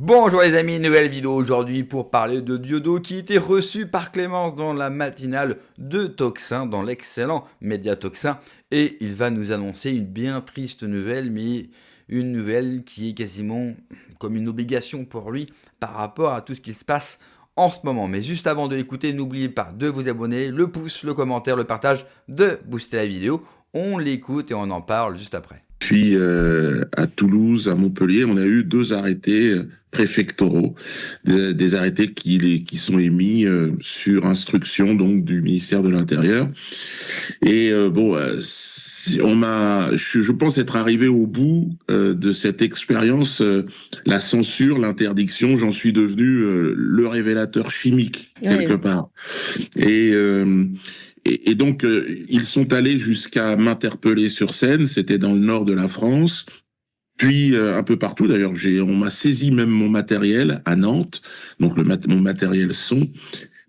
Bonjour les amis, nouvelle vidéo aujourd'hui pour parler de Diodo qui était reçu par Clémence dans la matinale de Tocsin, dans l'excellent média Tocsin. Et il va nous annoncer une bien triste nouvelle, mais une nouvelle qui est quasiment comme une obligation pour lui par rapport à tout ce qui se passe en ce moment. Mais juste avant de l'écouter, n'oubliez pas de vous abonner, le pouce, le commentaire, le partage, de booster la vidéo. On l'écoute et on en parle juste après. Puis à Toulouse, à Montpellier, on a eu deux arrêtés préfectoraux, des arrêtés qui sont émis sur instruction donc du ministère de l'Intérieur. Et je pense être arrivé au bout de cette expérience. La censure, l'interdiction, j'en suis devenu le révélateur chimique quelque part. Et donc, ils sont allés jusqu'à m'interpeller sur scène, c'était dans le nord de la France, puis un peu partout d'ailleurs. On m'a saisi même mon matériel à Nantes, donc mon matériel son.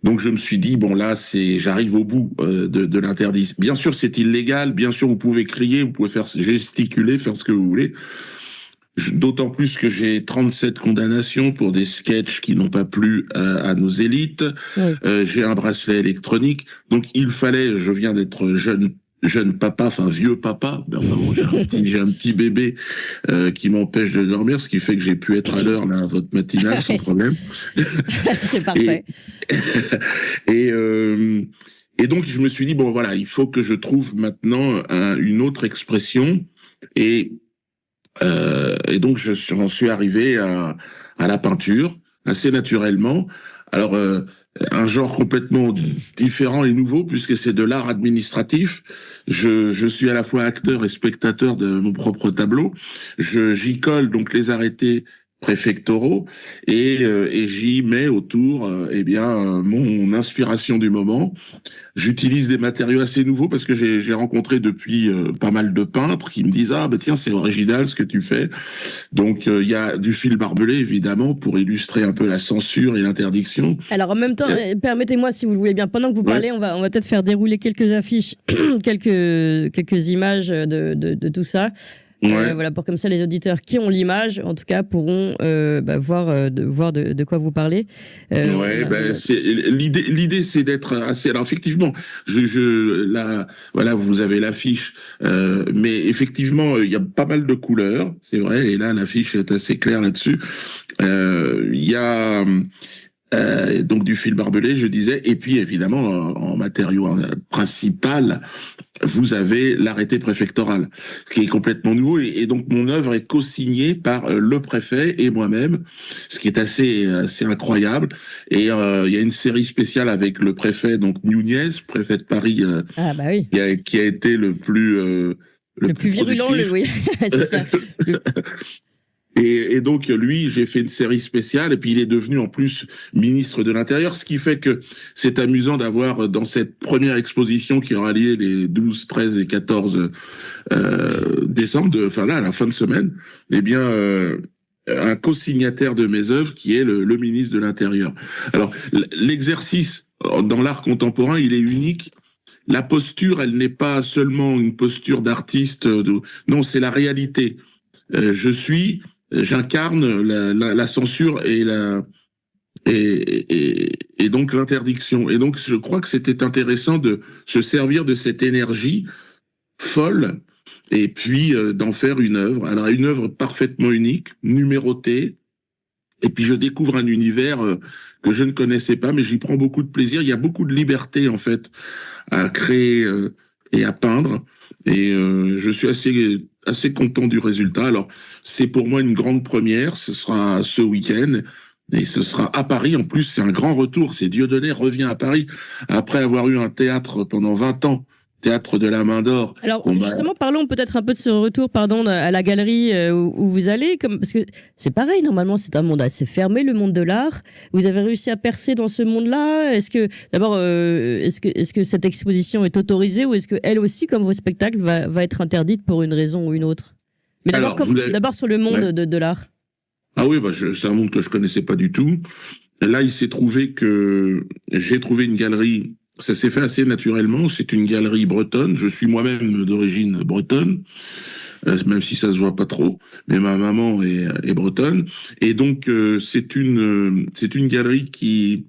Donc je me suis dit, bon là, j'arrive au bout de l'interdit. Bien sûr, c'est illégal, bien sûr, vous pouvez crier, vous pouvez gesticuler, faire ce que vous voulez. D'autant plus que j'ai 37 condamnations pour des sketchs qui n'ont pas plu à nos élites. Oui. J'ai un bracelet électronique. Donc il fallait, je viens d'être jeune papa, enfin vieux papa, ben, enfin bon, j'ai un petit bébé qui m'empêche de dormir, ce qui fait que j'ai pu être à l'heure là à votre matinale sans problème. C'est parfait. Et donc je me suis dit, bon voilà, il faut que je trouve maintenant une autre expression. Et donc j'en suis arrivé à la peinture assez naturellement. Alors un genre complètement différent et nouveau puisque c'est de l'art administratif. Je suis à la fois acteur et spectateur de mon propre tableau. J'y colle donc les arrêtés préfectoraux et j'y mets autour mon inspiration du moment. J'utilise des matériaux assez nouveaux parce que j'ai rencontré depuis pas mal de peintres qui me disent tiens, c'est original ce que tu fais. Donc il y a du fil barbelé évidemment pour illustrer un peu la censure et l'interdiction. Alors en même temps, permettez-moi si vous le voulez bien, pendant que vous parlez, on va peut-être faire dérouler quelques affiches, quelques images de tout ça. Voilà, pour comme ça les auditeurs qui ont l'image en tout cas pourront voir de quoi vous parlez. L'idée c'est d'être assez. Alors effectivement, voilà, vous avez l'affiche, mais effectivement il y a pas mal de couleurs, c'est vrai, et là l'affiche est assez claire là-dessus. Il y a donc du fil barbelé, je disais, et puis évidemment en matériau principal, vous avez l'arrêté préfectoral, ce qui est complètement nouveau, et donc mon œuvre est co-signée par le préfet et moi-même, ce qui est assez incroyable. Et il y a une série spéciale avec le préfet, donc Nunez, préfet de Paris, qui a été le plus virulent, oui, c'est ça. Et donc, lui, j'ai fait une série spéciale, et puis il est devenu en plus ministre de l'Intérieur, ce qui fait que c'est amusant d'avoir dans cette première exposition qui aura lieu les 12, 13 et 14 décembre, à la fin de semaine, un co-signataire de mes œuvres qui est le ministre de l'Intérieur. Alors, l'exercice dans l'art contemporain, il est unique. La posture, elle n'est pas seulement une posture d'artiste, non, c'est la réalité. J'incarne la censure et donc l'interdiction. Et donc je crois que c'était intéressant de se servir de cette énergie folle et puis d'en faire une œuvre. Alors une œuvre parfaitement unique, numérotée. Et puis je découvre un univers que je ne connaissais pas, mais j'y prends beaucoup de plaisir. Il y a beaucoup de liberté en fait à créer et à peindre. Et je suis assez content du résultat. Alors, c'est pour moi une grande première. Ce sera ce week-end. Et ce sera à Paris. En plus, c'est un grand retour. C'est Dieudonné revient à Paris après avoir eu un théâtre pendant 20 ans. Théâtre de la Main d'Or. Alors justement, parlons peut-être un peu de ce retour, à la galerie où vous allez, parce que c'est pareil, normalement c'est un monde assez fermé, le monde de l'art. Vous avez réussi à percer dans ce monde-là. Est-ce que cette exposition est autorisée ou est-ce que elle aussi, comme vos spectacles, va être interdite pour une raison ou une autre? Mais d'abord sur le monde de l'art. Ah oui, c'est un monde que je connaissais pas du tout. Là, il s'est trouvé que j'ai trouvé une galerie. Ça s'est fait assez naturellement. C'est une galerie bretonne. Je suis moi-même d'origine bretonne. même si ça se voit pas trop. Mais ma maman est bretonne, et donc c'est une galerie qui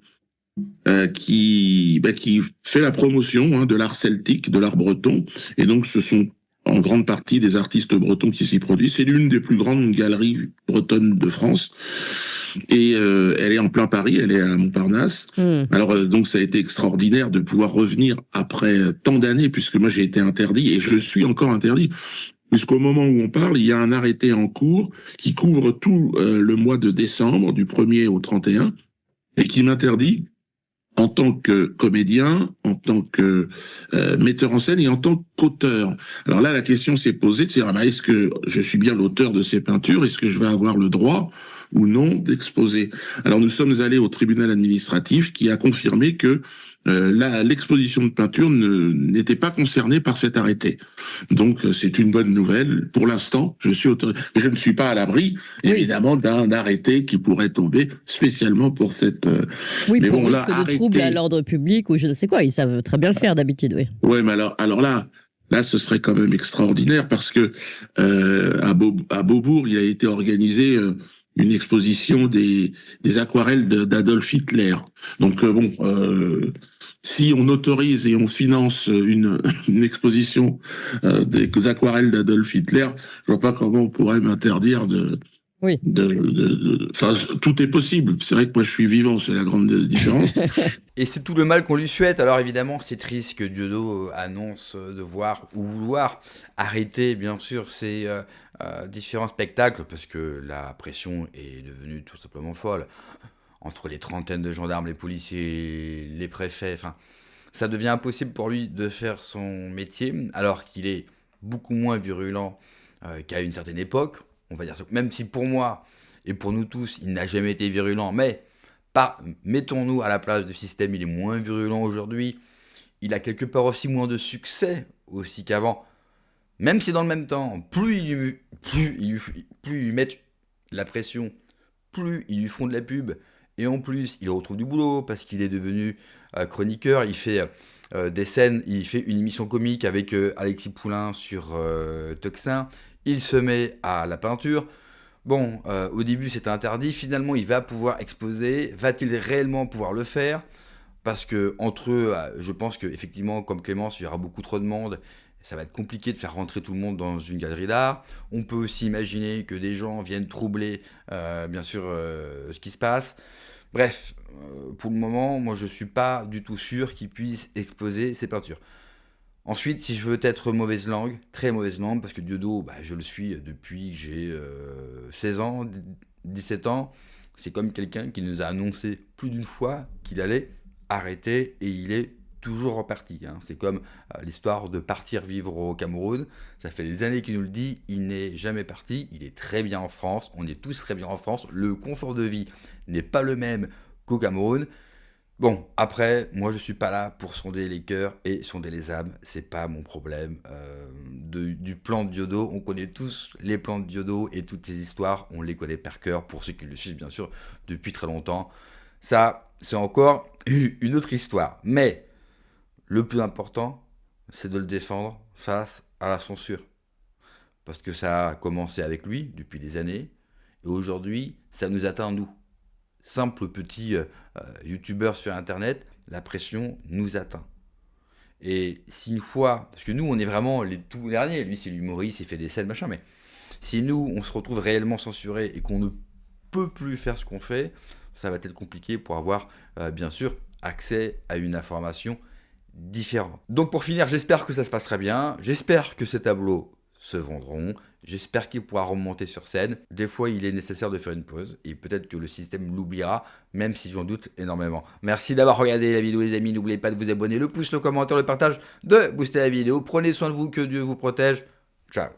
fait la promotion, hein, de l'art celtique, de l'art breton, et donc ce sont en grande partie des artistes bretons qui s'y produisent. C'est l'une des plus grandes galeries bretonnes de France. Et elle est en plein Paris, elle est à Montparnasse. Alors donc ça a été extraordinaire de pouvoir revenir après tant d'années, puisque moi j'ai été interdit et je suis encore interdit. Puisqu'au moment où on parle, il y a un arrêté en cours qui couvre tout le mois de décembre, du 1er au 31, et qui m'interdit, en tant que comédien, en tant que metteur en scène et en tant qu'auteur. Alors là, la question s'est posée de dire, est-ce que je suis bien l'auteur de ces peintures? Est-ce que je vais avoir le droit ou non d'exposer? Alors nous sommes allés au tribunal administratif qui a confirmé que l'exposition de peinture n'était pas concernée par cet arrêté. Donc c'est une bonne nouvelle. Pour l'instant, je ne suis pas à l'abri, évidemment, d'un arrêté qui pourrait tomber spécialement pour cette... Oui, mais pour bon, risque de trouble à l'ordre public ou je ne sais quoi. Ils savent très bien le faire d'habitude, oui. Oui, mais alors là, ce serait quand même extraordinaire parce que à Beaubourg, il a été organisé une exposition des aquarelles d'Adolf Hitler. Donc si on autorise et on finance une exposition des aquarelles d'Adolf Hitler, je vois pas comment on pourrait m'interdire de... Oui. Enfin, tout est possible. C'est vrai que moi je suis vivant, c'est la grande différence. Et c'est tout le mal qu'on lui souhaite. Alors évidemment, c'est triste que Dieudo annonce devoir ou vouloir arrêter, bien sûr, ces différents spectacles, parce que la pression est devenue tout simplement folle. Entre les trentaines de gendarmes, les policiers, les préfets, enfin, ça devient impossible pour lui de faire son métier, alors qu'il est beaucoup moins virulent qu'à une certaine époque. On va dire ça. Même si pour moi, et pour nous tous, il n'a jamais été virulent, mais mettons-nous à la place du système, il est moins virulent aujourd'hui. Il a quelque part aussi moins de succès aussi qu'avant. Même si dans le même temps, plus ils lui mettent la pression, plus ils lui font de la pub. Et en plus, il retrouve du boulot parce qu'il est devenu chroniqueur. Il fait des scènes, il fait une émission comique avec Alexis Poulain sur Tuxin. Il se met à la peinture. Bon, au début c'était interdit. Finalement, il va pouvoir exposer. Va-t-il réellement pouvoir le faire? Parce que entre eux, je pense qu'effectivement, comme Clémence, il y aura beaucoup trop de monde. Ça va être compliqué de faire rentrer tout le monde dans une galerie d'art. On peut aussi imaginer que des gens viennent troubler, bien sûr, ce qui se passe. Bref, pour le moment, moi je suis pas du tout sûr qu'il puisse exposer ses peintures. Ensuite, si je veux être mauvaise langue, très mauvaise langue, parce que Dieudo, je le suis depuis que j'ai 16 ans, 17 ans, c'est comme quelqu'un qui nous a annoncé plus d'une fois qu'il allait arrêter et il est toujours reparti. Hein. C'est comme l'histoire de partir vivre au Cameroun. Ça fait des années qu'il nous le dit, il n'est jamais parti, il est très bien en France, on est tous très bien en France, le confort de vie n'est pas le même qu'au Cameroun. Bon, après, moi je suis pas là pour sonder les cœurs et sonder les âmes, c'est pas mon problème. Du plan de Dieudo, on connaît tous les plans de Dieudo et toutes ces histoires, on les connaît par cœur, pour ceux qui le suivent bien sûr depuis très longtemps. Ça, c'est encore une autre histoire. Mais le plus important, c'est de le défendre face à la censure. Parce que ça a commencé avec lui depuis des années, et aujourd'hui, ça nous atteint nous. Simple petit youtubeur sur internet, la pression nous atteint. Et si une fois, parce que nous on est vraiment les tout derniers, lui c'est l'humoriste, il fait des scènes, machin, mais si nous on se retrouve réellement censuré et qu'on ne peut plus faire ce qu'on fait, ça va être compliqué pour avoir bien sûr accès à une information différente. Donc pour finir, j'espère que ça se passera bien, j'espère que ces tableaux se vendront. J'espère qu'il pourra remonter sur scène. Des fois, il est nécessaire de faire une pause et peut-être que le système l'oubliera, même si j'en doute énormément. Merci d'avoir regardé la vidéo, les amis. N'oubliez pas de vous abonner, le pouce, le commentaire, le partage, de booster la vidéo. Prenez soin de vous, que Dieu vous protège. Ciao.